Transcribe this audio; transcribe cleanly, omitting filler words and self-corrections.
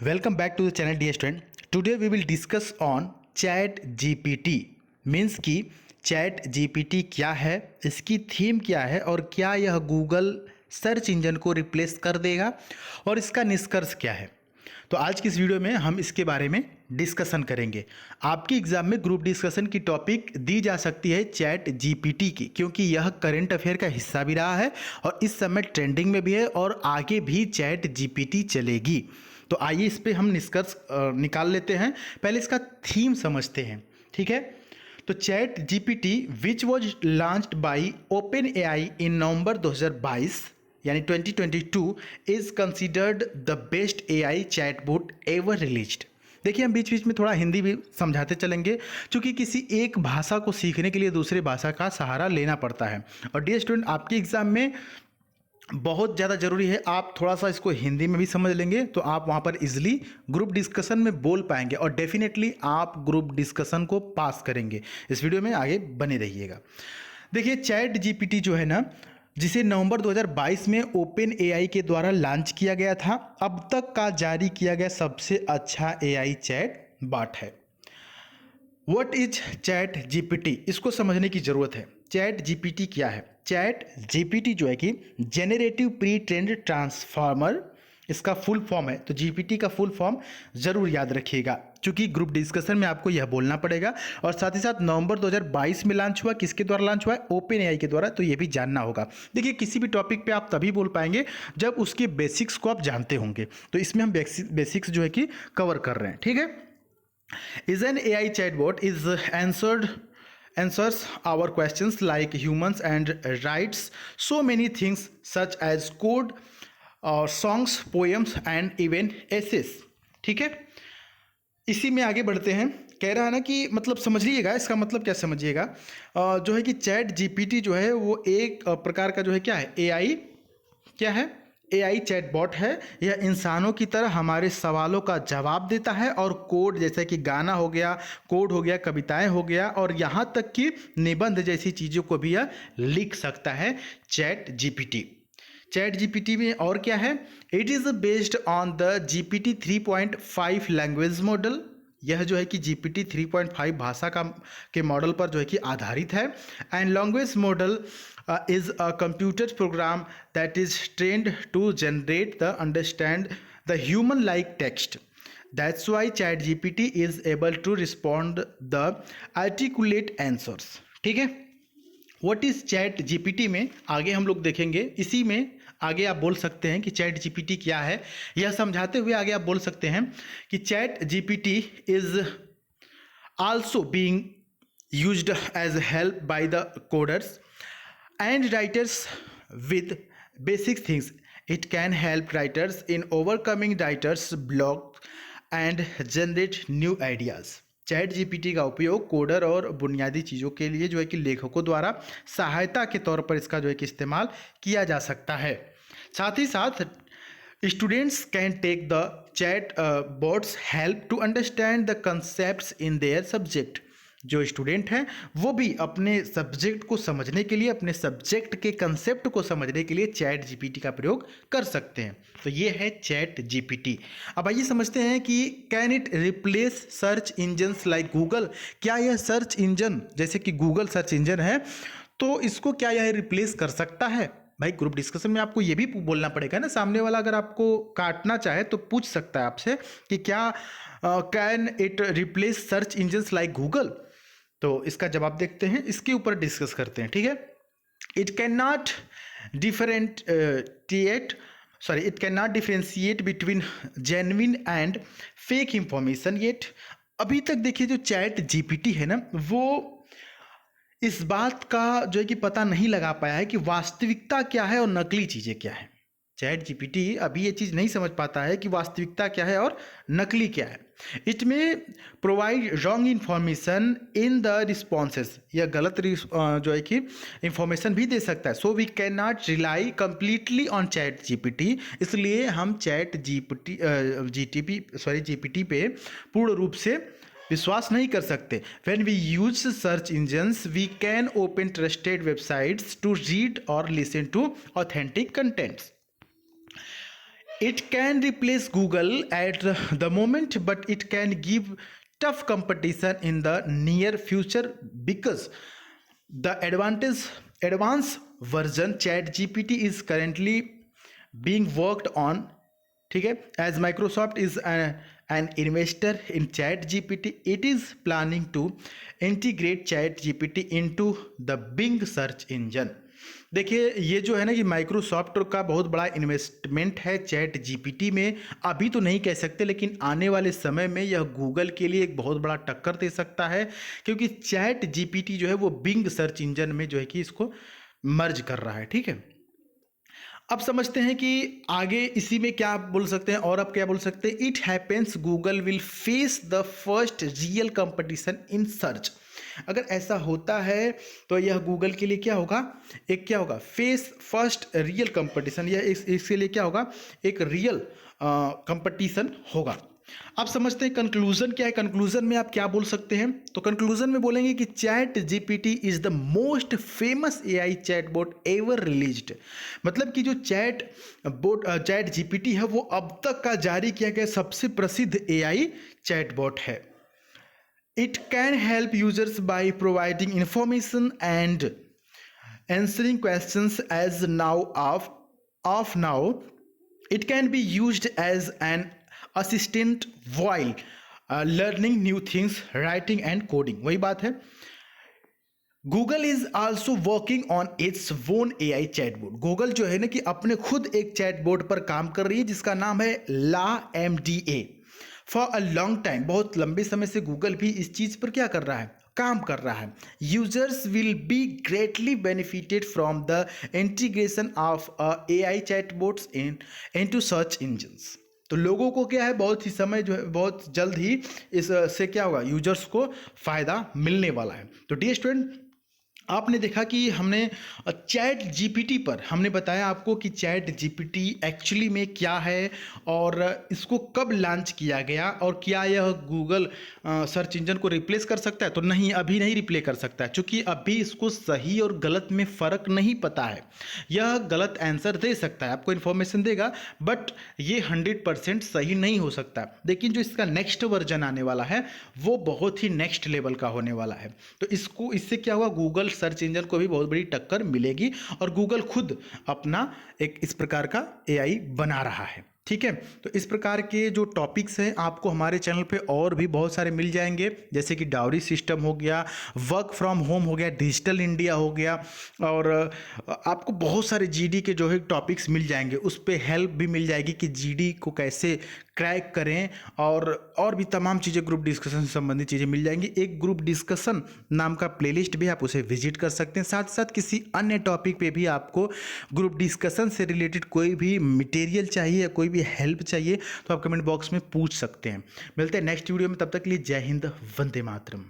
Welcome back to the channel dear student. Today we will discuss on Chat GPT. Means कि Chat GPT क्या है, इसकी theme क्या है और क्या यह गूगल सर्च इंजन को रिप्लेस कर देगा और इसका निष्कर्ष क्या है। तो आज की इस वीडियो में हम इसके बारे में डिस्कशन करेंगे। आपकी एग्जाम में ग्रुप डिस्कशन की टॉपिक दी जा सकती है चैट जीपीटी की, क्योंकि यह करंट अफेयर का हिस्सा भी रहा है और इस समय ट्रेंडिंग में भी है और आगे भी चैट जीपीटी चलेगी। तो आइए इस पे हम निष्कर्ष निकाल लेते हैं। पहले इसका थीम समझते हैं, ठीक है। तो chat GPT which was launched by open AI in November 2022 यानी 2022 is considered the best AI chatbot ever released. देखिए, हम बीच बीच में थोड़ा हिंदी भी समझाते चलेंगे, क्योंकि किसी एक भाषा को सीखने के लिए दूसरे भाषा का सहारा लेना पड़ता है। और डियर स्टूडेंट, आपके एग्जाम में बहुत ज़्यादा ज़रूरी है आप थोड़ा सा इसको हिंदी में भी समझ लेंगे तो आप वहाँ पर इजीली ग्रुप डिस्कशन में बोल पाएंगे और डेफिनेटली आप ग्रुप डिस्कशन को पास करेंगे। इस वीडियो में आगे बने रहिएगा। देखिए, चैट जीपीटी जो है ना, जिसे नवंबर 2022 में ओपन एआई के द्वारा लॉन्च किया गया था, अब तक का जारी किया गया सबसे अच्छा एआई चैट बॉट है। व्हाट इज चैट जीपीटी, इसको समझने की ज़रूरत है। चैट जीपीटी क्या है? चैट जीपीटी जो है कि जेनरेटिव प्री ट्रेंड ट्रांसफार्मर, इसका फुल फॉर्म है। तो जीपीटी का फुल फॉर्म जरूर याद रखिएगा, क्योंकि ग्रुप डिस्कशन में आपको यह बोलना पड़ेगा। और साथ ही साथ नवंबर 2022 में लॉन्च हुआ, किसके द्वारा लॉन्च हुआ है? ओपन एआई के द्वारा। तो ये भी जानना होगा। देखिए, किसी भी टॉपिक पे आप तभी बोल पाएंगे जब उसके बेसिक्स को आप जानते होंगे। तो इसमें हम बेसिक्स जो है कि कवर कर रहे हैं, ठीक है। Is an AI chatbot is answers our questions like humans and writes so many things such as code or songs, poems and even essays। ठीक है, इसी में आगे बढ़ते हैं। कह रहा है ना कि मतलब समझ लीजिएगा, इसका मतलब क्या समझिएगा, जो है कि चैट जीपीटी जो है वो एक प्रकार का जो है क्या है, एआई क्या है, एआई चैटबॉट है। यह इंसानों की तरह हमारे सवालों का जवाब देता है और कोड, जैसे कि गाना हो गया, कोड हो गया, कविताएं हो गया और यहाँ तक कि निबंध जैसी चीज़ों को भी यह लिख सकता है चैट जीपीटी। चैट जीपीटी में और क्या है? It is based on the GPT 3.5 language model. यह जो है कि जीपीटी 3.5 भाषा के मॉडल पर जो है कि आधारित है। And language model is a computer program that is trained to generate the understand the human like text. That's why ChatGPT is able to respond the articulate answers। ठीक है। What is ChatGPT में आगे हम लोग देखेंगे। इसी में आगे आप बोल सकते हैं कि चैट जीपीटी क्या है, यह समझाते हुए आगे आप बोल सकते हैं कि chat GPT is also being used as help by the coders and writers with basic things. It can help writers in overcoming writers' block and generate new ideas। Chat GPT का उपयोग कोडर और बुनियादी चीज़ों के लिए जो है कि लेखकों द्वारा सहायता के तौर पर इसका जो है कि इस्तेमाल किया जा सकता है। साथ ही साथ students can take the chat bots help to understand the concepts in their subject. जो स्टूडेंट हैं वो भी अपने सब्जेक्ट को समझने के लिए, अपने सब्जेक्ट के कंसेप्ट को समझने के लिए चैट जीपीटी का प्रयोग कर सकते हैं। तो ये है चैट जीपीटी। अब आइए समझते हैं कि can it replace search engines like Google. क्या यह सर्च इंजन, जैसे कि गूगल सर्च इंजन है, तो इसको क्या यह रिप्लेस कर सकता है? भाई, ग्रुप डिस्कशन में आपको ये भी बोलना पड़ेगा ना। सामने वाला अगर आपको काटना चाहे तो पूछ सकता है आपसे कि क्या can it replace search engines like Google. तो इसका जवाब देखते हैं, इसके ऊपर डिस्कस करते हैं, ठीक है। It can not differentiate between genuine and fake information yet. अभी तक देखिए, जो चैट जीपीटी है ना, वो इस बात का जो है कि पता नहीं लगा पाया है कि वास्तविकता क्या है और नकली चीज़ें क्या है। चैट जीपीटी अभी ये चीज़ नहीं समझ पाता है कि वास्तविकता क्या है और नकली क्या है। इट में provide wrong information in the responses. यह गलत जो है कि इंफॉर्मेशन भी दे सकता है। So we can not rely completely on chat GPT. इसलिए हम चैट जीपीटी पे पूर्ण रूप से विश्वास नहीं कर सकते। When we use search engines, we can open trusted websites to read or listen to authentic contents. It can replace Google at the moment, but it can give tough competition in the near future because the advanced version ChatGPT is currently being worked on. ठीक है, as Microsoft is an investor in ChatGPT, it is planning to integrate ChatGPT into the Bing search engine. देखिए ये जो है ना कि Microsoft का बहुत बड़ा इन्वेस्टमेंट है चैट जीपीटी में। अभी तो नहीं कह सकते, लेकिन आने वाले समय में यह गूगल के लिए एक बहुत बड़ा टक्कर दे सकता है, क्योंकि चैट जीपीटी जो है वो बिंग सर्च इंजन में जो है कि इसको मर्ज कर रहा है। ठीक है, अब समझते हैं कि आगे इसी में क्या बोल सकते हैं, और अब क्या बोल सकते हैं। It happens Google will face the first real competition in search. अगर ऐसा होता है तो यह गूगल के लिए क्या होगा, एक क्या होगा, फेस फर्स्ट रियल कंपटीशन, या इसके लिए क्या होगा, एक रियल कंपटीशन होगा। अब समझते हैं कंक्लूजन क्या है। कंक्लूजन में आप क्या बोल सकते हैं, तो कंक्लूजन में बोलेंगे कि chat GPT is the most famous AI chatbot ever released. मतलब कि जो चैट जीपीटी है वो अब तक का जारी किया गया सबसे प्रसिद्ध एआई चैटबॉट है। It can help users by providing information and answering questions as of now. It can be used as an assistant while learning new things, writing and coding. वही बात है। Google is also working on its own AI chatbot. Google जो है ना कि अपने खुद एक चैटबोट पर काम कर रही है जिसका नाम है LaMDA। For a long time, बहुत लंबे समय से गूगल भी इस चीज़ पर क्या कर रहा है, काम कर रहा है। Users will be greatly benefited from the integration of AI chatbots into search engines. तो लोगों को क्या है, बहुत ही समय जो है, बहुत जल्द ही इससे क्या होगा, यूजर्स को फ़ायदा मिलने वाला है। तो डियर स्टूडेंट, आपने देखा कि हमने चैट जीपीटी पर हमने बताया आपको कि चैट जीपीटी एक्चुअली में क्या है और इसको कब लॉन्च किया गया, और क्या यह गूगल सर्च इंजन को रिप्लेस कर सकता है। तो नहीं, अभी नहीं रिप्लेस कर सकता है, क्योंकि अभी इसको सही और गलत में फ़र्क नहीं पता है। यह गलत आंसर दे सकता है, आपको इन्फॉर्मेशन देगा, बट ये 100% सही नहीं हो सकता। लेकिन जो इसका नेक्स्ट वर्जन आने वाला है वो बहुत ही नेक्स्ट लेवल का होने वाला है। तो इससे क्या हुआ, गूगल सर्च इंजन को भी बहुत बड़ी टक्कर मिलेगी, और गूगल खुद अपना एक इस प्रकार का एआई बना रहा है। ठीक है, तो इस प्रकार के जो टॉपिक्स हैं आपको हमारे चैनल पे और भी बहुत सारे मिल जाएंगे, जैसे कि डाउरी सिस्टम हो गया, वर्क फ्रॉम होम हो गया, डिजिटल इंडिया हो गया, और आपको बहुत सारे जीडी के जो है टॉपिक्स मिल जाएंगे। उस पर हेल्प भी मिल जाएगी कि जीडी को कैसे क्रैक करें, और भी तमाम चीज़ें, ग्रुप डिस्कशन से संबंधित चीज़ें मिल जाएंगी। एक ग्रुप डिस्कशन नाम का प्लेलिस्ट भी आप उसे विजिट कर सकते हैं। साथ साथ किसी अन्य टॉपिक पे भी आपको ग्रुप डिस्कशन से रिलेटेड कोई भी मटेरियल चाहिए या कोई भी हेल्प चाहिए तो आप कमेंट बॉक्स में पूछ सकते हैं। मिलते हैं नेक्स्ट वीडियो में, तब तक के लिए जय हिंद, वंदे मातरम।